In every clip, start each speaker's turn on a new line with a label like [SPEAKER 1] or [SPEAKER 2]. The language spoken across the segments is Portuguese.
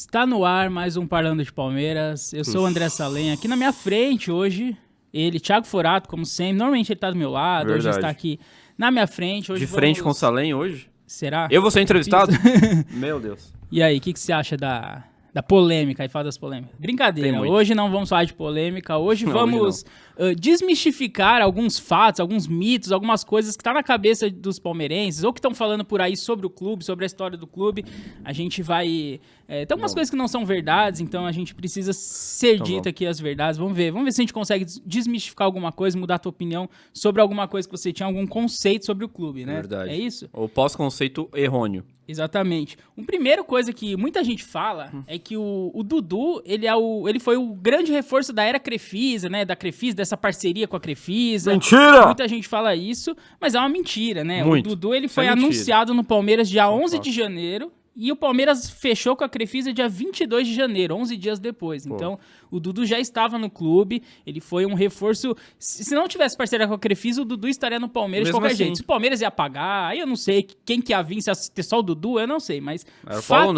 [SPEAKER 1] Está no ar mais um Parlando de Palmeiras. Eu sou o André Salem. Aqui na minha frente hoje, ele, Thiago Forato, como sempre. Normalmente ele tá do meu lado,
[SPEAKER 2] Verdade.
[SPEAKER 1] hoje está aqui na minha frente. Hoje
[SPEAKER 2] de frente com o Salem hoje?
[SPEAKER 1] Será?
[SPEAKER 2] Eu vou ser entrevistado? Meu Deus.
[SPEAKER 1] E aí, o que você acha da polêmica? Aí fala das polêmicas. Brincadeira, hoje não vamos falar de polêmica. Hoje vamos desmistificar alguns fatos, alguns mitos, algumas coisas que tá na cabeça dos palmeirenses ou que estão falando por aí sobre o clube, sobre a história do clube. A gente vai... tem algumas coisas que não são verdades, então a gente precisa ser dita aqui as verdades. Vamos ver se a gente consegue desmistificar alguma coisa, mudar a tua opinião sobre alguma coisa que você tinha, algum conceito sobre o clube, né?
[SPEAKER 2] Verdade.
[SPEAKER 1] É isso?
[SPEAKER 2] Ou pós-conceito errôneo.
[SPEAKER 1] Exatamente. Uma primeira coisa que muita gente fala é que o Dudu, ele foi o grande reforço da era Crefisa, né? Da Crefisa, dessa parceria com a Crefisa.
[SPEAKER 2] Mentira!
[SPEAKER 1] Muita gente fala isso, mas é uma mentira, né?
[SPEAKER 2] Muito.
[SPEAKER 1] O Dudu, ele
[SPEAKER 2] Isso
[SPEAKER 1] foi
[SPEAKER 2] é mentira.
[SPEAKER 1] anunciado no Palmeiras dia 11 de janeiro. E o Palmeiras fechou com a Crefisa dia 22 de janeiro, 11 dias depois. Pô. Então, o Dudu já estava no clube, ele foi um reforço... Se não tivesse parceria com a Crefisa, o Dudu estaria no Palmeiras de qualquer jeito. Se o Palmeiras ia pagar, aí eu não sei quem que ia vir, se ia ter só o Dudu, eu não sei, mas
[SPEAKER 2] o Paulo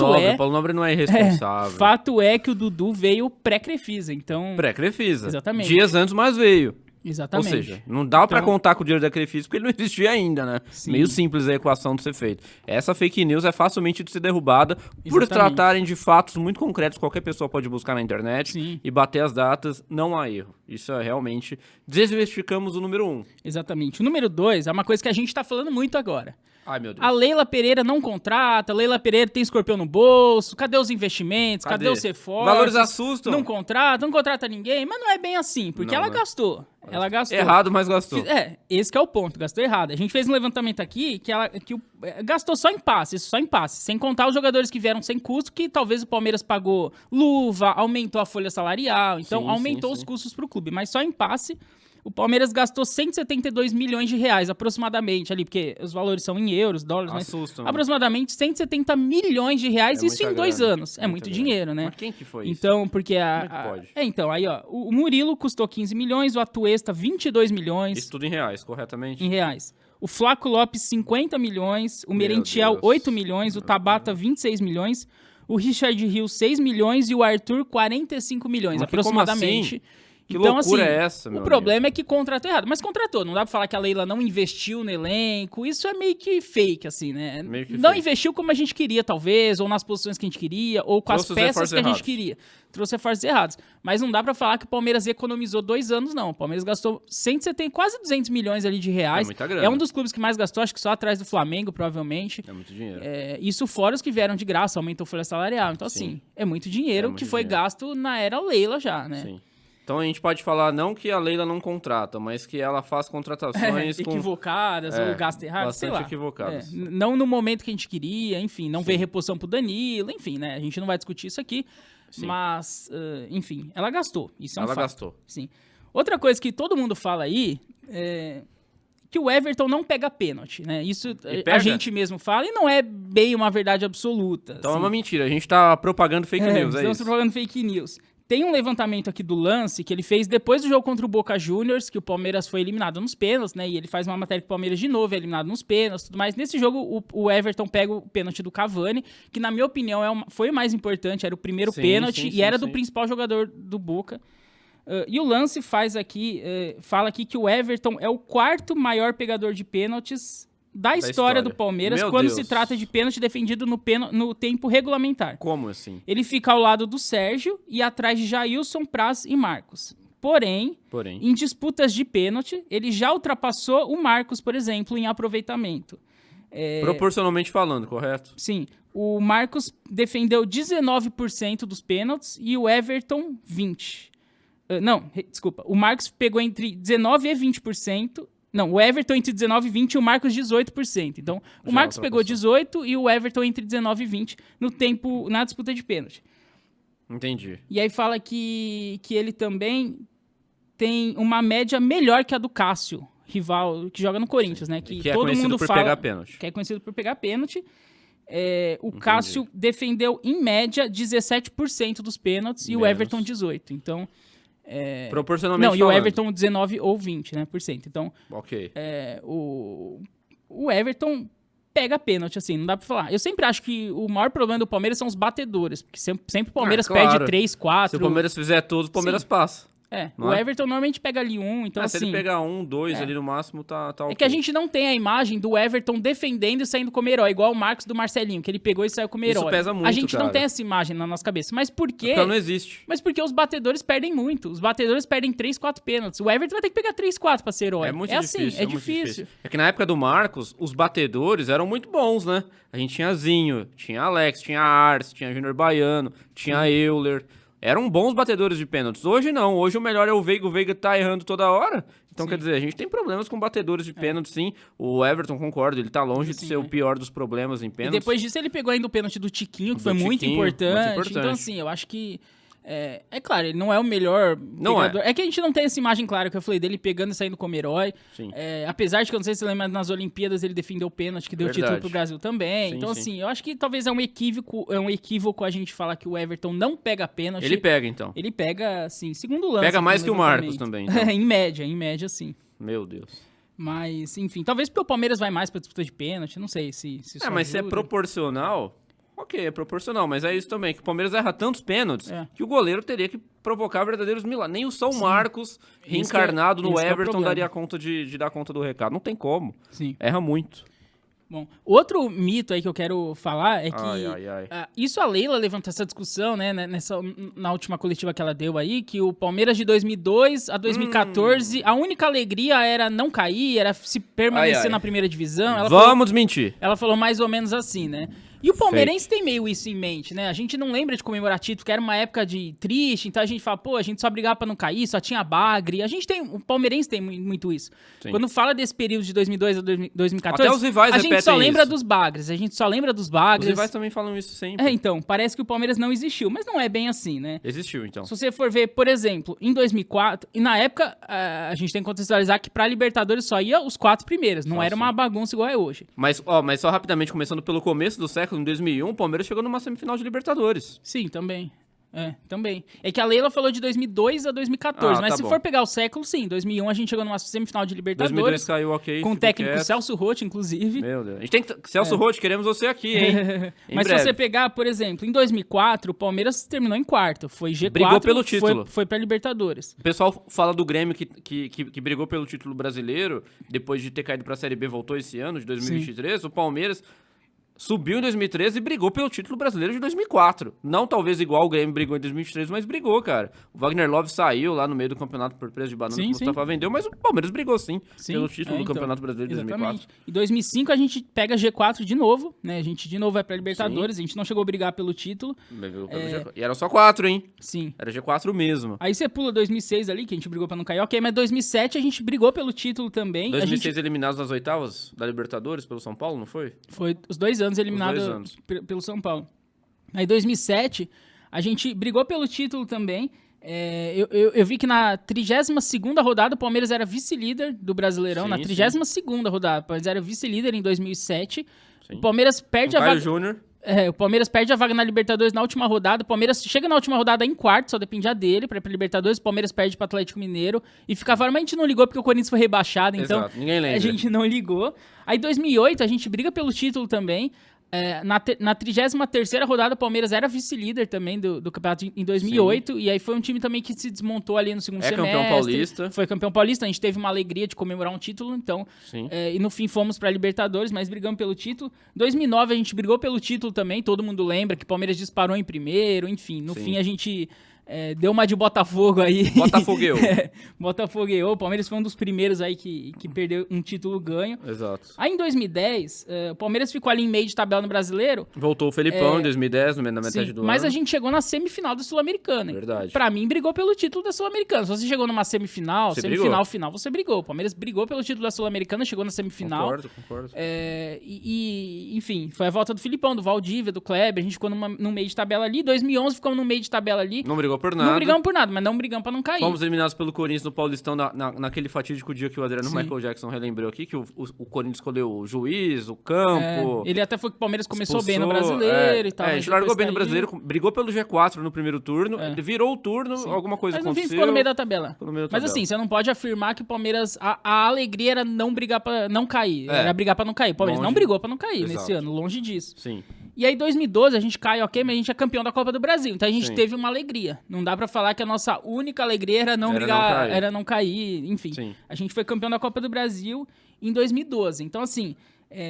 [SPEAKER 2] Nobre não é irresponsável.
[SPEAKER 1] Fato é que o Dudu veio pré-Crefisa, então...
[SPEAKER 2] Pré-Crefisa.
[SPEAKER 1] Exatamente.
[SPEAKER 2] Dias antes, mas veio.
[SPEAKER 1] Exatamente.
[SPEAKER 2] Ou seja, não dá pra contar com o dinheiro da Crefisa porque ele não existia ainda, né? Sim. Meio simples a equação de ser feita. Essa fake news é facilmente de ser derrubada por tratarem de fatos muito concretos. Qualquer pessoa pode buscar na internet e bater as datas, não há erro. Isso é realmente... Desmistificamos o número 1.
[SPEAKER 1] Exatamente. O número 2 é uma coisa que a gente tá falando muito agora.
[SPEAKER 2] Ai, meu Deus.
[SPEAKER 1] A Leila Pereira não contrata, a Leila Pereira tem escorpião no bolso, cadê os investimentos, cadê os reforços?
[SPEAKER 2] Valores assustam.
[SPEAKER 1] Não contrata ninguém, mas não é bem assim, porque ela gastou. Ela gastou.
[SPEAKER 2] Errado, mas gastou.
[SPEAKER 1] Esse que é o ponto, gastou errado. A gente fez um levantamento aqui que gastou só em passe, sem contar os jogadores que vieram sem custo, que talvez o Palmeiras pagou luva, aumentou a folha salarial, então aumentou os custos pro clube, mas só em passe. O Palmeiras gastou 172 milhões de reais, aproximadamente, ali, porque os valores são em euros, dólares, mas aproximadamente 170 milhões de reais, isso em 2 anos. É muito dinheiro, né?
[SPEAKER 2] Mas quem que foi isso?
[SPEAKER 1] Então, porque
[SPEAKER 2] pode?
[SPEAKER 1] Então, aí, ó, o Murilo custou 15 milhões, o Atuesta 22 milhões.
[SPEAKER 2] Isso tudo em reais, corretamente?
[SPEAKER 1] Em reais. O Flaco Lopes, 50 milhões, o Merentiel, 8 milhões, o Tabata, 26 milhões, o Richard Hill, 6 milhões e o Arthur, 45 milhões,
[SPEAKER 2] mas
[SPEAKER 1] aproximadamente.
[SPEAKER 2] Como assim? Que então, loucura é essa, meu
[SPEAKER 1] O problema é que contratou errado. Mas contratou. Não dá pra falar que a Leila não investiu no elenco. Isso é meio que fake, assim, né? Não investiu como a gente queria, talvez, ou nas posições que a gente queria, ou com as peças que a gente queria. Trouxe reforços errados. Mas não dá pra falar que o Palmeiras economizou 2 anos, não. O Palmeiras gastou 170, quase 200 milhões ali de reais.
[SPEAKER 2] É muita grana.
[SPEAKER 1] É um dos clubes que mais gastou, acho que só atrás do Flamengo, provavelmente.
[SPEAKER 2] É muito dinheiro.
[SPEAKER 1] Isso fora os que vieram de graça, aumentou a folha salarial. Então, assim, é muito dinheiro que foi gasto na era Leila já, né?
[SPEAKER 2] Sim. Então a gente pode falar não que a Leila não contrata, mas que ela faz contratações
[SPEAKER 1] equivocadas ou gasta errado, sei lá.
[SPEAKER 2] Bastante equivocadas.
[SPEAKER 1] Não no momento que a gente queria, enfim, não veio reposição pro Danilo, enfim, né? A gente não vai discutir isso aqui, mas, enfim, ela gastou. Isso é um fato.
[SPEAKER 2] Ela gastou.
[SPEAKER 1] Sim. Outra coisa que todo mundo fala aí é que o Everton não pega pênalti, né? Isso a gente mesmo fala e não é bem uma verdade absoluta.
[SPEAKER 2] Então é uma mentira, a gente tá propagando fake news,
[SPEAKER 1] Estamos propagando fake news. Tem um levantamento aqui do Lance que ele fez depois do jogo contra o Boca Juniors, que o Palmeiras foi eliminado nos pênaltis, né? E ele faz uma matéria que o Palmeiras de novo é eliminado nos pênaltis, tudo mais. Nesse jogo, o Everton pega o pênalti do Cavani, que na minha opinião foi o mais importante, era o primeiro pênalti e era do principal jogador do Boca. E o Lance fala aqui que o Everton é o 4º maior pegador de pênaltis da história do Palmeiras quando se trata de pênalti defendido no tempo regulamentar.
[SPEAKER 2] Como assim?
[SPEAKER 1] Ele fica ao lado do Sérgio e atrás de Jailson, Praz e Marcos. Porém, em disputas de pênalti, ele já ultrapassou o Marcos, por exemplo, em aproveitamento.
[SPEAKER 2] Proporcionalmente falando, correto?
[SPEAKER 1] Sim. O Marcos defendeu 19% dos pênaltis e o Everton 20%. Desculpa. O Marcos pegou entre 19% e 20%. Não, o Everton entre 19 e 20 e o Marcos 18%. Então, o Marcos pegou 18 e o Everton entre 19 e 20 na disputa de pênalti.
[SPEAKER 2] Entendi.
[SPEAKER 1] E aí fala que ele também tem uma média melhor que a do Cássio, rival que joga no Corinthians, né? Que todo mundo fala.
[SPEAKER 2] Pegar pênalti.
[SPEAKER 1] Que é conhecido por pegar pênalti. O Cássio defendeu, em média, 17% dos pênaltis e o Everton 18%. Então...
[SPEAKER 2] proporcionalmente
[SPEAKER 1] não, e o Everton 19 ou 20, né, por cento. Então,
[SPEAKER 2] ok.
[SPEAKER 1] O Everton pega pênalti, assim, não dá pra falar. Eu sempre acho que o maior problema do Palmeiras são os batedores, porque sempre o Palmeiras perde 3, 4...
[SPEAKER 2] Se o Palmeiras fizer todos, o Palmeiras passa.
[SPEAKER 1] O Everton normalmente pega ali um, então assim...
[SPEAKER 2] Se ele pegar 1, 2 ali no máximo, tá ok.
[SPEAKER 1] É que a gente não tem a imagem do Everton defendendo e saindo como herói, igual o Marcos do Marcelinho, que ele pegou e saiu como herói.
[SPEAKER 2] Isso pesa muito,
[SPEAKER 1] a gente
[SPEAKER 2] cara.
[SPEAKER 1] não tem essa imagem na nossa cabeça. Mas por quê?
[SPEAKER 2] Porque não existe.
[SPEAKER 1] Mas porque os batedores perdem muito. Os batedores perdem 3, 4 pênaltis. O Everton vai ter que pegar 3, 4 pra ser herói.
[SPEAKER 2] É muito difícil.
[SPEAKER 1] Assim, é difícil.
[SPEAKER 2] É que na época do Marcos, os batedores eram muito bons, né? A gente tinha Zinho, tinha Alex, tinha Arce, tinha Júnior Baiano, tinha Euler. Eram bons batedores de pênaltis. Hoje não. Hoje o melhor é o Veiga tá errando toda hora. Então, quer dizer, a gente tem problemas com batedores de pênalti, sim. O Everton, concordo, ele tá longe de ser o pior dos problemas em pênaltis.
[SPEAKER 1] E depois disso ele pegou ainda o pênalti do Tiquinho, que foi muito importante. Então, assim, eu acho que... É claro, ele não é o melhor pegador. É que a gente não tem essa imagem clara que eu falei dele pegando e saindo como herói. Apesar de que eu não sei se você lembra, nas Olimpíadas ele defendeu o pênalti, que deu título pro Brasil também. Então, assim, eu acho que talvez é um equívoco a gente falar que o Everton não pega pênalti.
[SPEAKER 2] Ele pega, então.
[SPEAKER 1] Ele pega, assim, segundo lance.
[SPEAKER 2] Pega mais que o Marcos também. Então.
[SPEAKER 1] em média, sim.
[SPEAKER 2] Meu Deus.
[SPEAKER 1] Mas, enfim, talvez porque o Palmeiras vai mais pra disputa de pênalti, não sei se isso
[SPEAKER 2] mas se é proporcional... Ok, é proporcional, mas é isso também, que o Palmeiras erra tantos pênaltis que o goleiro teria que provocar verdadeiros milagres. Nem o São Marcos, reencarnado no Everton, daria conta de dar conta do recado. Não tem como.
[SPEAKER 1] Sim.
[SPEAKER 2] Erra muito.
[SPEAKER 1] Bom, outro mito aí que eu quero falar é que isso a Leila levantou essa discussão, né, na última coletiva que ela deu aí, que o Palmeiras de 2002 a 2014, a única alegria era não cair, era se permanecer na primeira divisão.
[SPEAKER 2] Vamos desmentir.
[SPEAKER 1] Ela falou mais ou menos assim, né? E o palmeirense tem meio isso em mente, né? A gente não lembra de comemorar título, que era uma época de triste, então a gente fala, pô, a gente só brigava pra não cair, só tinha bagre. O palmeirense tem muito isso. Sim. Quando fala desse período de 2002 a 2014,
[SPEAKER 2] até os rivais
[SPEAKER 1] a gente só lembra
[SPEAKER 2] isso.
[SPEAKER 1] dos bagres, Os
[SPEAKER 2] rivais também falam isso sempre.
[SPEAKER 1] Então, parece que o Palmeiras não existiu, mas não é bem assim, né?
[SPEAKER 2] Existiu, então.
[SPEAKER 1] Se você for ver, por exemplo, em 2004, e na época, a gente tem que contextualizar que pra Libertadores só ia os 4 primeiros, não era uma bagunça igual é hoje.
[SPEAKER 2] Mas só rapidamente, começando pelo começo do século, em 2001, o Palmeiras chegou numa semifinal de Libertadores.
[SPEAKER 1] Sim, também. Também. É que a Leila falou de 2002 a 2014, mas se for pegar o século, sim. Em 2001 a gente chegou numa semifinal de Libertadores.
[SPEAKER 2] 2002 caiu, ok.
[SPEAKER 1] Com o técnico Celso Roth, inclusive.
[SPEAKER 2] Meu Deus. A gente tem que... Celso Roth, queremos você aqui, hein?
[SPEAKER 1] Mas se você pegar, por exemplo, em 2004, o Palmeiras terminou em quarto. Foi G4.
[SPEAKER 2] Brigou pelo título.
[SPEAKER 1] Foi pra Libertadores.
[SPEAKER 2] O pessoal fala do Grêmio que brigou pelo título brasileiro, depois de ter caído pra Série B, voltou esse ano, de 2023. Sim. O Palmeiras... subiu em 2013 e brigou pelo título brasileiro de 2004. Não talvez igual o Grêmio brigou em 2023, mas brigou, cara. O Wagner Love saiu lá no meio do campeonato por preço de banana que o Mustafa vendeu, mas o Palmeiras brigou sim pelo título do Campeonato Brasileiro de 2004.
[SPEAKER 1] Em 2005 a gente pega G4 de novo, né? A gente de novo vai pra Libertadores, a gente não chegou a brigar pelo título.
[SPEAKER 2] E eram só 4, hein?
[SPEAKER 1] Sim.
[SPEAKER 2] Era G4 mesmo.
[SPEAKER 1] Aí você pula 2006 ali, que a gente brigou pra não cair, ok, mas 2007 a gente brigou pelo título também.
[SPEAKER 2] 2006 eliminados nas oitavas da Libertadores pelo São Paulo, não foi?
[SPEAKER 1] Foi os 2 anos eliminado pelo São Paulo. Aí, em 2007, a gente brigou pelo título também. Eu vi que na 32ª rodada o Palmeiras era vice-líder do Brasileirão. Na 32ª rodada, o Palmeiras era vice-líder em 2007. Sim. O Palmeiras perde a vaga...
[SPEAKER 2] Júnior.
[SPEAKER 1] O Palmeiras perde a vaga na Libertadores na última rodada. O Palmeiras chega na última rodada em quarto, só dependia dele pra ir pra Libertadores. O Palmeiras perde pro Atlético Mineiro. E ficava, mas a gente não ligou porque o Corinthians foi rebaixado, então
[SPEAKER 2] exato, ninguém lembra.
[SPEAKER 1] A gente não ligou. Aí em 2008 a gente briga pelo título também. Na 33ª rodada, o Palmeiras era vice-líder também do campeonato em 2008. Sim. E aí foi um time também que se desmontou ali no segundo semestre.
[SPEAKER 2] Campeão paulista.
[SPEAKER 1] Foi campeão paulista. A gente teve uma alegria de comemorar um título, então. E no fim fomos pra Libertadores, mas brigamos pelo título. 2009 a gente brigou pelo título também. Todo mundo lembra que o Palmeiras disparou em primeiro. Enfim, no fim a gente... deu uma de Botafogo aí.
[SPEAKER 2] Botafogueou.
[SPEAKER 1] Botafogueou. O Palmeiras foi um dos primeiros aí que perdeu um título ganho.
[SPEAKER 2] Exato.
[SPEAKER 1] Aí em 2010, o Palmeiras ficou ali em meio de tabela no Brasileiro.
[SPEAKER 2] Voltou o Felipão em 2010, na metade do ano.
[SPEAKER 1] Mas a gente chegou na semifinal da Sul-Americana.
[SPEAKER 2] Verdade.
[SPEAKER 1] Pra mim, brigou pelo título da Sul-Americana. Se você chegou numa semifinal, final, você brigou. O Palmeiras brigou pelo título da Sul-Americana, chegou na semifinal.
[SPEAKER 2] Concordo.
[SPEAKER 1] Enfim, foi a volta do Filipão, do Valdívia, do Kleber. A gente ficou no meio de tabela ali. 2011 ficamos no meio de tabela ali.
[SPEAKER 2] Não brigou por nada.
[SPEAKER 1] Não brigamos por nada, mas não brigamos pra não cair.
[SPEAKER 2] Fomos eliminados pelo Corinthians no Paulistão naquele fatídico dia que o Adriano Michael Jackson relembrou aqui, que o Corinthians escolheu o juiz, o campo.
[SPEAKER 1] Ele até foi que o Palmeiras começou bem no Brasileiro e tal.
[SPEAKER 2] A gente largou bem no Brasileiro, brigou pelo G4 no primeiro turno, virou o turno, alguma coisa
[SPEAKER 1] mas no
[SPEAKER 2] aconteceu.
[SPEAKER 1] fim ficou no meio da tabela. Mas assim, você não pode afirmar que o Palmeiras... A alegria era não brigar pra não cair. Era brigar pra não cair. O Palmeiras não brigou pra não cair nesse ano, longe disso.
[SPEAKER 2] Sim.
[SPEAKER 1] E aí, em 2012, a gente cai, ok, mas a gente é campeão da Copa do Brasil. Então a gente teve uma alegria. Não dá pra falar que a nossa única alegria era não brigar, era não cair, enfim. Sim. A gente foi campeão da Copa do Brasil em 2012. Então, assim,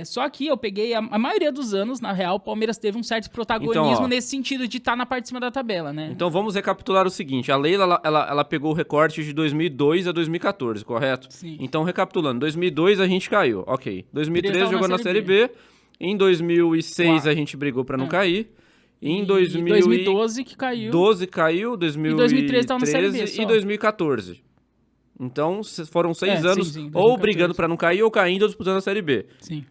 [SPEAKER 1] só que eu peguei a maioria dos anos, na real, o Palmeiras teve um certo protagonismo nesse sentido de estar na parte de cima da tabela, né?
[SPEAKER 2] Então vamos recapitular o seguinte: a Leila, ela pegou o recorte de 2002 a 2014, correto?
[SPEAKER 1] Sim.
[SPEAKER 2] Então, recapitulando, 2002 a gente caiu, ok. 2013 jogou na Série B. Em 2006 a gente brigou pra não cair. Em
[SPEAKER 1] 2012 que caiu.
[SPEAKER 2] 12 caiu, 2013
[SPEAKER 1] tava na Série B só.
[SPEAKER 2] E 2014. Então foram 6 anos
[SPEAKER 1] sim,
[SPEAKER 2] ou brigando pra não cair ou caindo ou disputando a Série B.
[SPEAKER 1] Sim.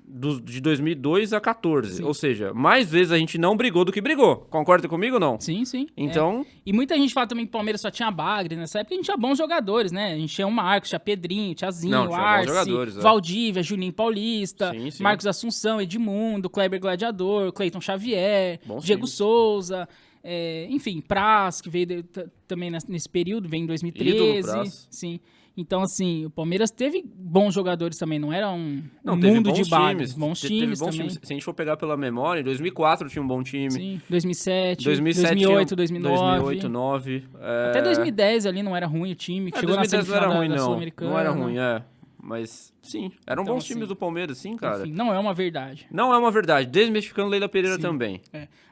[SPEAKER 2] De 2002 a 14. Sim. Ou seja, mais vezes a gente não brigou do que brigou. Concorda comigo ou não?
[SPEAKER 1] Sim, sim.
[SPEAKER 2] Então...
[SPEAKER 1] E muita gente fala também que o Palmeiras só tinha bagre nessa época. A gente tinha bons jogadores, né? A gente tinha o Marcos, tinha Pedrinho, tinha Zinho, Arce, Valdívia, Juninho Paulista, Marcos Assunção, Edmundo, Kleber Gladiador, Cleiton Xavier, Diego Souza... enfim, Praz, que veio também nesse período, veio em 2013.
[SPEAKER 2] Ídolo Praz.
[SPEAKER 1] Sim. Então, assim, o Palmeiras teve bons jogadores também, não era um mundo de bagres. Bons times também.
[SPEAKER 2] Se a gente for pegar pela memória, em 2004 tinha um bom time.
[SPEAKER 1] Sim, 2007, 2008, 2009.
[SPEAKER 2] 2009.
[SPEAKER 1] Até 2010 ali não era ruim o time, que chegou na semifinal da Sul-Americana.
[SPEAKER 2] Não era ruim, Mas, sim, eram bons times do Palmeiras, sim, cara.
[SPEAKER 1] Enfim, não é uma verdade.
[SPEAKER 2] Não é uma verdade. Desmistificando Leila Pereira também.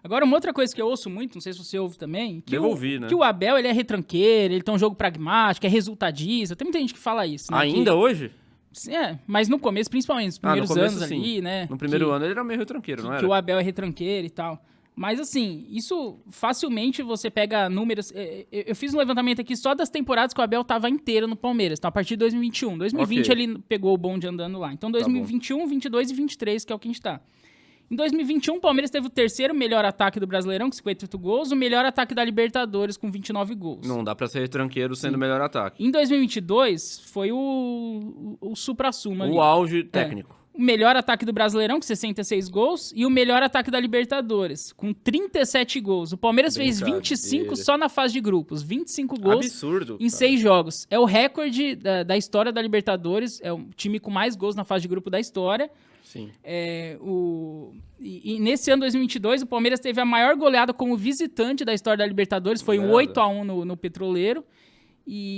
[SPEAKER 1] Agora, uma outra coisa que eu ouço muito, não sei se você ouve também, que
[SPEAKER 2] né?
[SPEAKER 1] Que o Abel, ele é retranqueiro, ele tem um jogo pragmático, é resultadista. Tem muita gente que fala isso, né?
[SPEAKER 2] Ainda hoje?
[SPEAKER 1] Sim, mas no começo, principalmente, nos primeiros anos ali, né?
[SPEAKER 2] No primeiro ano ele era meio retranqueiro, não era?
[SPEAKER 1] Que o Abel é retranqueiro e tal. Mas, assim, isso facilmente você pega números... Eu fiz um levantamento aqui só das temporadas que o Abel tava inteiro no Palmeiras. Então, a partir de 2021. 2020 ele pegou o bonde andando lá. Então, 2021, 22 e 23, que é o que a gente tá. Em 2021, o Palmeiras teve o terceiro melhor ataque do Brasileirão, com 58 gols. O melhor ataque da Libertadores, com 29 gols.
[SPEAKER 2] Não dá pra ser retranqueiro sendo o melhor ataque.
[SPEAKER 1] Em 2022, foi o supra-sumo ali.
[SPEAKER 2] O auge técnico.
[SPEAKER 1] O melhor ataque do Brasileirão, com 66 gols, e o melhor ataque da Libertadores, com 37 gols. O Palmeiras fez 25 só na fase de grupos. 25 gols em 6 jogos. É o recorde da história da Libertadores. É o time com mais gols na fase de grupo da história.
[SPEAKER 2] Sim.
[SPEAKER 1] E nesse ano 2022, o Palmeiras teve a maior goleada como visitante da história da Libertadores. Foi um 8-1 no Petroleiro.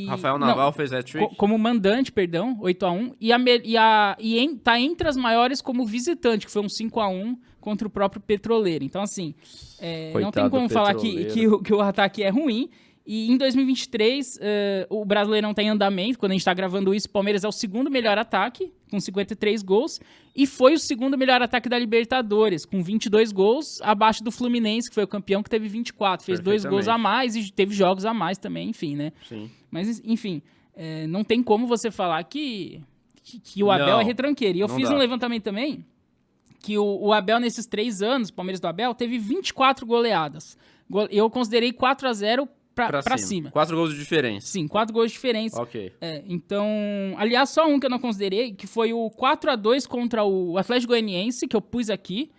[SPEAKER 2] Rafael Naval fez hat-trick.
[SPEAKER 1] Como mandante, perdão, 8-1. Tá entre as maiores como visitante, que foi um 5-1 contra o próprio Petroleiro. Então, assim, não tem como falar que o ataque é ruim. E em 2023, o Brasileirão tá em andamento. Quando a gente tá gravando isso, o Palmeiras é o segundo melhor ataque, com 53 gols. E foi o segundo melhor ataque da Libertadores, com 22 gols, abaixo do Fluminense, que foi o campeão, que teve 24. Fez 2 gols a mais e teve jogos a mais também, enfim, né?
[SPEAKER 2] Sim.
[SPEAKER 1] Mas, enfim, não tem como você falar que o Abel é retranqueiro. E eu fiz um levantamento também, que o Abel, nesses 3 anos, o Palmeiras do Abel, teve 24 goleadas. Eu considerei 4-0 pra cima.
[SPEAKER 2] 4 gols de diferença.
[SPEAKER 1] Sim, 4 gols de diferença.
[SPEAKER 2] Ok.
[SPEAKER 1] Então, aliás, só um que eu não considerei, que foi o 4-2 contra o Atlético Goianiense, que eu pus aqui,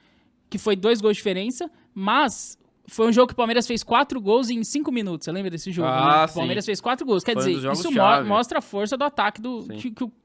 [SPEAKER 1] que foi 2 gols de diferença, mas foi um jogo que o Palmeiras fez 4 gols em 5 minutos. Você lembra desse jogo? Né? O Palmeiras fez 4 gols. Quer dizer, isso mostra a força do ataque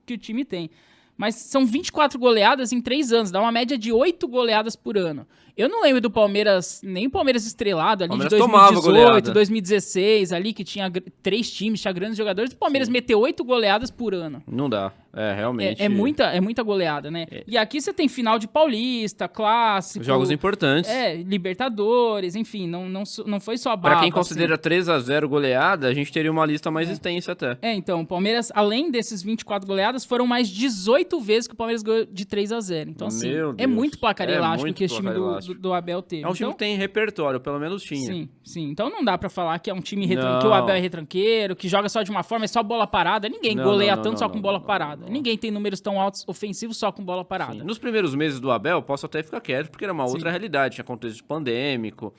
[SPEAKER 1] que o time tem. Mas são 24 goleadas em 3 anos, dá uma média de 8 goleadas por ano. Eu não lembro do Palmeiras, nem o Palmeiras estrelado ali de 2018, 2016, ali que tinha 3 times, tinha grandes jogadores. O Palmeiras meteu 8 goleadas por ano.
[SPEAKER 2] Não dá, realmente.
[SPEAKER 1] É muita goleada, né? E aqui você tem final de Paulista, Clássico.
[SPEAKER 2] Jogos importantes.
[SPEAKER 1] Libertadores, enfim, não foi só baba.
[SPEAKER 2] Pra quem considera 3-0 goleada, a gente teria uma lista mais extensa até.
[SPEAKER 1] Então, o Palmeiras, além desses 24 goleadas, foram mais 18 vezes que o Palmeiras ganhou de 3-0. Então, assim, é muito placar elástico que esse time do Abel teve.
[SPEAKER 2] É um time que tem repertório, pelo menos tinha.
[SPEAKER 1] Sim. Então não dá pra falar que é um time que o Abel é retranqueiro, que joga só de uma forma, é só bola parada. Ninguém goleia tanto só com bola parada. parada. Ninguém tem números tão altos ofensivos só com bola parada.
[SPEAKER 2] Sim. Nos primeiros meses do Abel, posso até ficar quieto, porque era uma outra realidade. Tinha contexto pandêmico,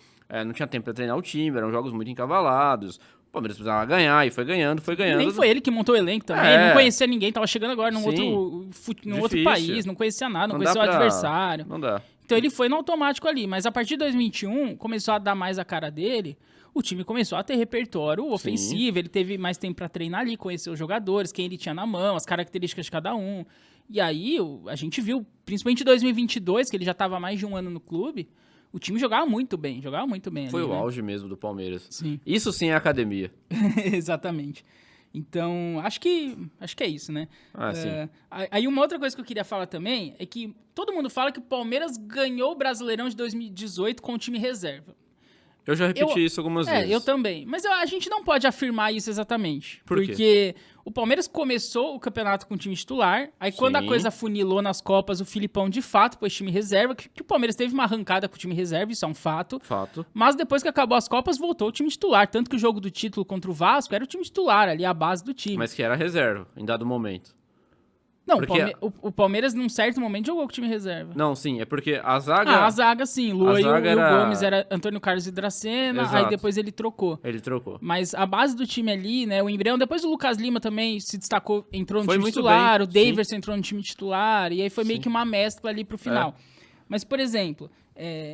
[SPEAKER 2] não tinha tempo para treinar o time, eram jogos muito encavalados. O Palmeiras precisava ganhar, e foi ganhando, foi ganhando.
[SPEAKER 1] Nem foi ele que montou o elenco também, ele não conhecia ninguém, tava chegando agora num outro país, não conhecia nada, não conhecia o adversário.
[SPEAKER 2] Não dá.
[SPEAKER 1] Então ele foi no automático ali, mas a partir de 2021, começou a dar mais a cara dele, o time começou a ter repertório ofensivo, ele teve mais tempo pra treinar ali, conhecer os jogadores, quem ele tinha na mão, as características de cada um. E aí a gente viu, principalmente em 2022, que ele já tava há mais de um ano no clube, o time jogava muito bem
[SPEAKER 2] Foi
[SPEAKER 1] ali,
[SPEAKER 2] o auge mesmo do Palmeiras.
[SPEAKER 1] Sim.
[SPEAKER 2] Isso sim é academia.
[SPEAKER 1] Exatamente. Então, acho que é isso, né?
[SPEAKER 2] Sim.
[SPEAKER 1] Aí uma outra coisa que eu queria falar também é que todo mundo fala que o Palmeiras ganhou o Brasileirão de 2018 com o time reserva.
[SPEAKER 2] Eu já repeti isso algumas vezes.
[SPEAKER 1] Eu também. Mas a gente não pode afirmar isso exatamente.
[SPEAKER 2] Por quê?
[SPEAKER 1] Porque o Palmeiras começou o campeonato com o time titular, aí quando a coisa funilou nas Copas, o Filipão de fato pôs time reserva, que o Palmeiras teve uma arrancada com o time reserva, isso é um fato. Mas depois que acabou as Copas, voltou o time titular. Tanto que o jogo do título contra o Vasco era o time titular, ali a base do time.
[SPEAKER 2] Mas que era reserva, em dado momento.
[SPEAKER 1] Não, o Palmeiras, num certo momento, jogou com o time reserva.
[SPEAKER 2] Não, sim, é porque a zaga...
[SPEAKER 1] a zaga, sim. Luan e o Gomes era Antônio Carlos e Dracena, aí depois ele trocou. Mas a base do time ali, né, o Embrião, depois o Lucas Lima também se destacou, entrou no time titular, o Daverson entrou no time titular, e aí foi meio que uma mescla ali pro final. Mas, por exemplo,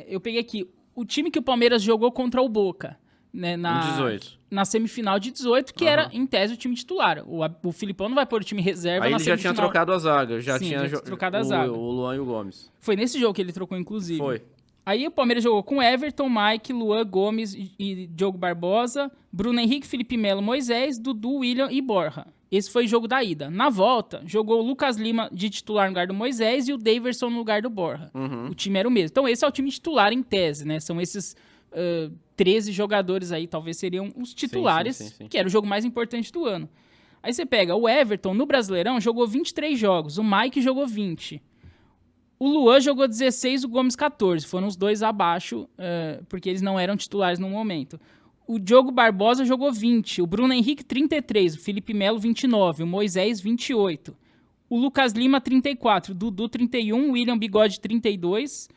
[SPEAKER 1] eu peguei aqui, o time que o Palmeiras jogou contra o Boca, né, na semifinal de 18, que era, em tese, o time titular. O Filipão não vai pôr o time reserva
[SPEAKER 2] aí
[SPEAKER 1] na
[SPEAKER 2] ele já tinha trocado a zaga, já tinha
[SPEAKER 1] trocado a zaga.
[SPEAKER 2] O Luan e o Gomes.
[SPEAKER 1] Foi nesse jogo que ele trocou, inclusive.
[SPEAKER 2] Foi.
[SPEAKER 1] Aí o Palmeiras jogou com Everton, Mike, Luan, Gomes e Diogo Barbosa, Bruno Henrique, Felipe Melo, Moisés, Dudu, William e Borja. Esse foi o jogo da ida. Na volta, jogou o Lucas Lima de titular no lugar do Moisés e o Daverson no lugar do Borja. O time era o mesmo. Então esse é o time titular em tese, né? São esses 13 jogadores aí, talvez seriam os titulares, sim. Que era o jogo mais importante do ano. Aí você pega o Everton, no Brasileirão, jogou 23 jogos, o Mike jogou 20. O Luan jogou 16, o Gomes 14. Foram os dois abaixo, porque eles não eram titulares no momento. O Diogo Barbosa jogou 20, o Bruno Henrique 33, o Felipe Melo 29, o Moisés 28. O Lucas Lima 34, o Dudu 31, o William Bigode 32,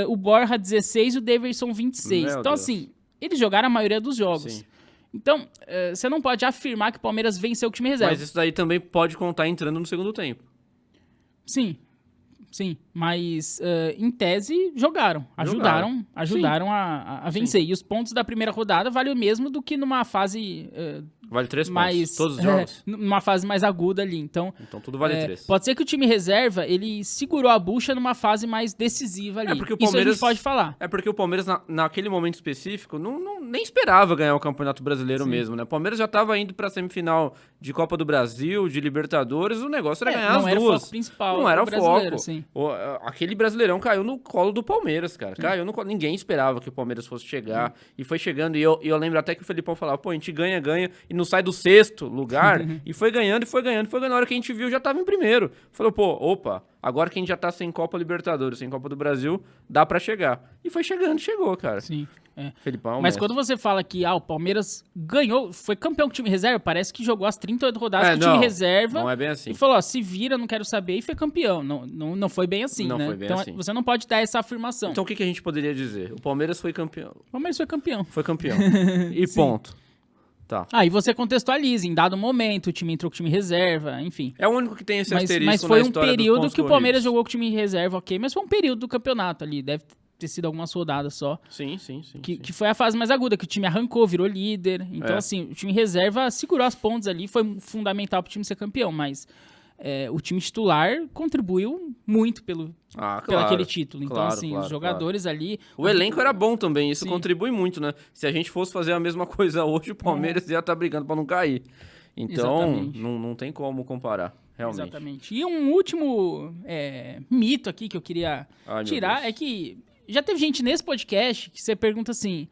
[SPEAKER 1] o Borja 16 e o Daverson 26. Então, assim, eles jogaram a maioria dos jogos.
[SPEAKER 2] Sim.
[SPEAKER 1] Então, você não pode afirmar que o Palmeiras venceu o time reserva.
[SPEAKER 2] Mas isso daí também pode contar entrando no segundo tempo.
[SPEAKER 1] Sim, mas em tese ajudaram a vencer. E os pontos da primeira rodada valem o mesmo do que numa fase
[SPEAKER 2] vale 3 pontos, todos os jogos.
[SPEAKER 1] Numa fase mais aguda ali. Então
[SPEAKER 2] tudo vale 3.
[SPEAKER 1] Pode ser que o time reserva, ele segurou a bucha numa fase mais decisiva ali.
[SPEAKER 2] Porque o Palmeiras,
[SPEAKER 1] isso a gente pode falar.
[SPEAKER 2] É porque o Palmeiras, naquele momento específico, nem esperava ganhar o Campeonato Brasileiro mesmo, né? O Palmeiras já estava indo pra semifinal de Copa do Brasil, de Libertadores, o negócio era ganhar as duas.
[SPEAKER 1] Não era o foco principal.
[SPEAKER 2] Não era o foco.
[SPEAKER 1] Sim.
[SPEAKER 2] Aquele Brasileirão caiu no colo do Palmeiras, cara. Caiu no colo. Ninguém esperava que o Palmeiras fosse chegar. E foi chegando. E eu lembro até que o Felipão falava, a gente ganha e não sai do 6º lugar. E foi ganhando. Na hora que a gente viu, já tava em primeiro. Falou, opa, agora que a gente já tá sem Copa Libertadores, sem Copa do Brasil, dá pra chegar. E foi chegando, chegou, cara.
[SPEAKER 1] Sim.
[SPEAKER 2] Felipão,
[SPEAKER 1] mas quando você fala que o Palmeiras ganhou, foi campeão com o time reserva, parece que jogou as 38 rodadas com o time reserva.
[SPEAKER 2] Não é bem assim.
[SPEAKER 1] E falou, se vira, não quero saber, e foi campeão. Não foi bem assim,
[SPEAKER 2] não
[SPEAKER 1] né?
[SPEAKER 2] Foi bem
[SPEAKER 1] então
[SPEAKER 2] assim.
[SPEAKER 1] Você não pode dar essa afirmação.
[SPEAKER 2] Então o que a gente poderia dizer? O Palmeiras foi campeão.
[SPEAKER 1] O Palmeiras foi campeão.
[SPEAKER 2] Foi campeão. E ponto. Tá.
[SPEAKER 1] E você contextualiza, em dado momento, o time entrou com o time reserva, enfim.
[SPEAKER 2] É o único que tem esse asterisco
[SPEAKER 1] mas foi
[SPEAKER 2] na história
[SPEAKER 1] um período que o Palmeiras
[SPEAKER 2] corridos.
[SPEAKER 1] jogou com o time reserva, ok, mas foi um período do campeonato ali, deve ter sido algumas rodadas só.
[SPEAKER 2] Sim.
[SPEAKER 1] Que foi a fase mais aguda, que o time arrancou, virou líder. Então, assim, o time reserva segurou as pontas ali, foi fundamental pro time ser campeão, mas o time titular contribuiu muito pelo aquele título. Então, os jogadores ali...
[SPEAKER 2] O elenco era bom também, isso contribui muito, né? Se a gente fosse fazer a mesma coisa hoje, o Palmeiras ia estar brigando pra não cair. Então, não tem como comparar. Realmente.
[SPEAKER 1] Exatamente. E um último mito aqui que eu queria tirar é que já teve gente nesse podcast que você pergunta assim,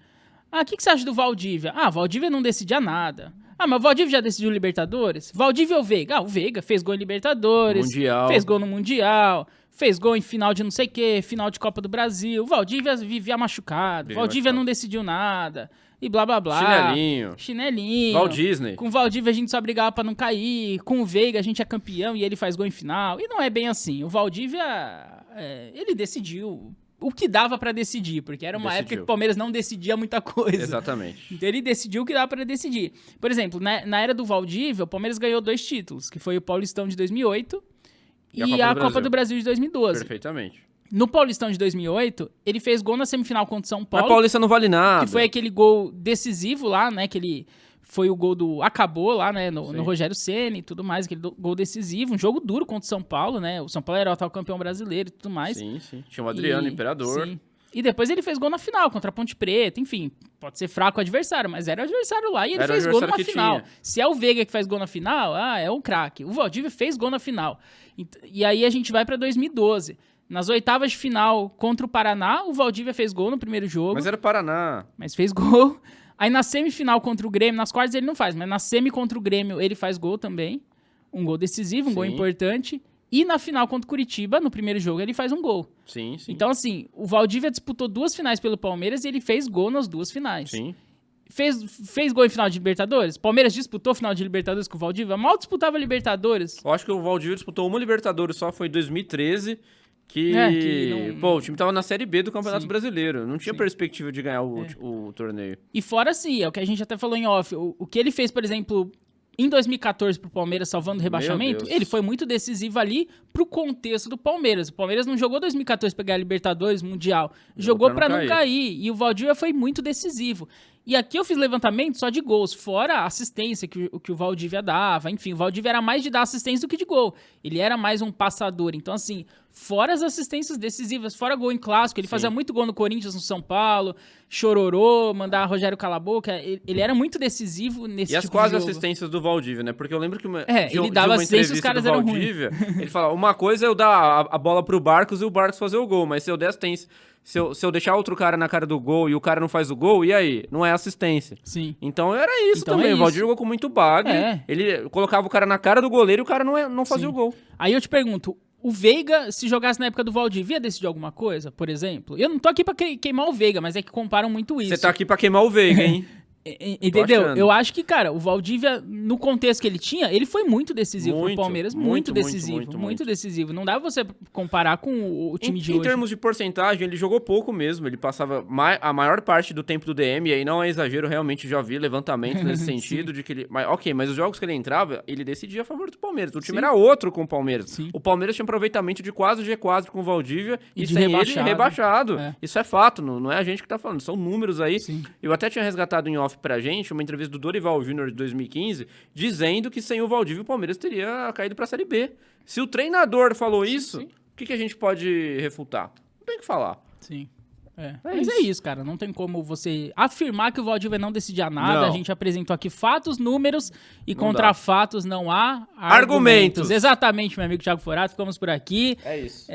[SPEAKER 1] o que você acha do Valdívia? Valdívia não decidia nada. Ah, mas o Valdívia já decidiu Libertadores? Valdívia ou Veiga? Ah, o Veiga fez gol em Libertadores,
[SPEAKER 2] Mundial.
[SPEAKER 1] fez gol no Mundial, fez gol em final de não sei o quê, final de Copa do Brasil. O Valdívia vivia machucado, Valdívia não decidiu nada, e blá blá blá. Chinelinho.
[SPEAKER 2] Walt Disney.
[SPEAKER 1] Com o Valdívia a gente só brigava pra não cair, com o Veiga a gente é campeão e ele faz gol em final. E não é bem assim. O Valdívia, ele decidiu o que dava pra decidir, porque era uma época que o Palmeiras não decidia muita coisa.
[SPEAKER 2] Exatamente.
[SPEAKER 1] Então ele decidiu o que dava pra decidir. Por exemplo, na era do Valdívia, o Palmeiras ganhou 2 títulos, que foi o Paulistão de 2008 e a Copa do Brasil de 2012.
[SPEAKER 2] Perfeitamente.
[SPEAKER 1] No Paulistão de 2008, ele fez gol na semifinal contra o São Paulo.
[SPEAKER 2] Mas Paulista não vale nada.
[SPEAKER 1] Que foi aquele gol decisivo lá, né, que ele... Foi o gol do... Acabou lá, né? No Rogério Ceni e tudo mais. Aquele gol decisivo. Um jogo duro contra o São Paulo, né? O São Paulo era o atual campeão brasileiro e tudo mais.
[SPEAKER 2] Sim. Tinha o Adriano, Imperador.
[SPEAKER 1] Sim. E depois ele fez gol na final, contra a Ponte Preta. Enfim, pode ser fraco o adversário, mas era o adversário lá. E ele fez gol numa final. Se é o Veiga que faz gol na final, é um craque. O Valdívia fez gol na final. E aí a gente vai pra 2012. Nas oitavas de final contra o Paraná, o Valdívia fez gol no primeiro jogo.
[SPEAKER 2] Mas era o Paraná.
[SPEAKER 1] Mas fez gol. Aí na semifinal contra o Grêmio, nas quartas ele não faz, mas na semi contra o Grêmio ele faz gol também. Um gol decisivo, um gol importante. E na final contra o Curitiba, no primeiro jogo, ele faz um gol.
[SPEAKER 2] Sim.
[SPEAKER 1] Então, assim, o Valdívia disputou 2 finais pelo Palmeiras e ele fez gol nas 2 finais.
[SPEAKER 2] Sim.
[SPEAKER 1] Fez gol em final de Libertadores? Palmeiras disputou final de Libertadores com o Valdívia? Mal disputava Libertadores.
[SPEAKER 2] Eu acho que o Valdívia disputou uma Libertadores só, foi em 2013... Pô, o time tava na Série B do Campeonato Brasileiro. Não tinha perspectiva de ganhar o torneio.
[SPEAKER 1] E fora assim, é o que a gente até falou em off. O que ele fez, por exemplo, em 2014 pro Palmeiras, salvando o rebaixamento, ele foi muito decisivo ali pro contexto do Palmeiras. O Palmeiras não jogou 2014 pra ganhar Libertadores, Mundial. Jogou pra não cair. E o Valdívia foi muito decisivo. E aqui eu fiz levantamento só de gols, fora a assistência que o Valdívia dava. Enfim, o Valdívia era mais de dar assistência do que de gol. Ele era mais um passador. Então, assim, fora as assistências decisivas, fora gol em clássico, ele fazia muito gol no Corinthians, no São Paulo, chororô, mandar Rogério calar a boca. Ele era muito decisivo nesse tipo de jogo.
[SPEAKER 2] E as quase assistências do Valdívia, né? Porque eu lembro que
[SPEAKER 1] ele dava assistência e os caras eram ruins.
[SPEAKER 2] Ele falava, uma coisa é eu dar a bola pro Barcos e o Barcos fazer o gol, mas se eu der assistência... Se eu deixar outro cara na cara do gol e o cara não faz o gol, e aí? Não é assistência.
[SPEAKER 1] Sim.
[SPEAKER 2] Então era isso também. O Valdívia jogou com muito bagre. Ele colocava o cara na cara do goleiro e o cara não fazia o gol.
[SPEAKER 1] Aí eu te pergunto, o Veiga, se jogasse na época do Valdívia, ia decidir alguma coisa, por exemplo? Eu não tô aqui pra queimar o Veiga, mas é que comparam muito isso.
[SPEAKER 2] Você tá aqui pra queimar o Veiga, hein?
[SPEAKER 1] Entendeu? Eu acho que, cara, o Valdívia, no contexto que ele tinha, ele foi muito decisivo pro Palmeiras. Muito decisivo. Não dá você comparar com o time de hoje.
[SPEAKER 2] Em termos de porcentagem, ele jogou pouco mesmo. Ele passava a maior parte do tempo do DM, e aí não é exagero, realmente já vi levantamento nesse sentido de que ele... Mas os jogos que ele entrava, ele decidia a favor do Palmeiras. O time era outro com o Palmeiras. Sim. O Palmeiras tinha aproveitamento de quase G4 com o Valdívia e sem ele rebaixado. Isso é fato, não é a gente que tá falando. São números aí. Sim. Eu até tinha resgatado em off pra gente uma entrevista do Dorival Júnior de 2015, dizendo que sem o Valdívia o Palmeiras teria caído pra Série B. Se o treinador falou isso, o que a gente pode refutar? Não tem o que falar.
[SPEAKER 1] Sim. Mas é isso, cara. Não tem como você afirmar que o Valdívia não decidia nada. Não. A gente apresentou aqui fatos, números e não contra fatos não há argumentos. Exatamente, meu amigo Thiago Forato. Ficamos por aqui.
[SPEAKER 2] É isso.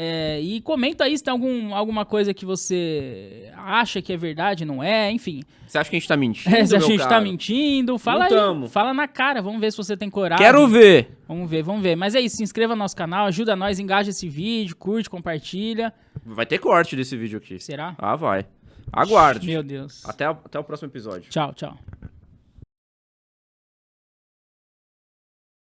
[SPEAKER 1] E comenta aí se tem alguma coisa que você acha que é verdade, não é, enfim.
[SPEAKER 2] Você acha que a gente tá mentindo?
[SPEAKER 1] Se a gente tá mentindo, fala aí. Fala na cara, vamos ver se você tem coragem.
[SPEAKER 2] Quero ver.
[SPEAKER 1] Vamos ver. Mas é isso, se inscreva no nosso canal, ajuda nós, engaja esse vídeo, curte, compartilha.
[SPEAKER 2] Vai ter corte desse vídeo aqui.
[SPEAKER 1] Será?
[SPEAKER 2] Ah, vai. Aguarde.
[SPEAKER 1] Meu Deus.
[SPEAKER 2] Até o próximo episódio.
[SPEAKER 1] Tchau.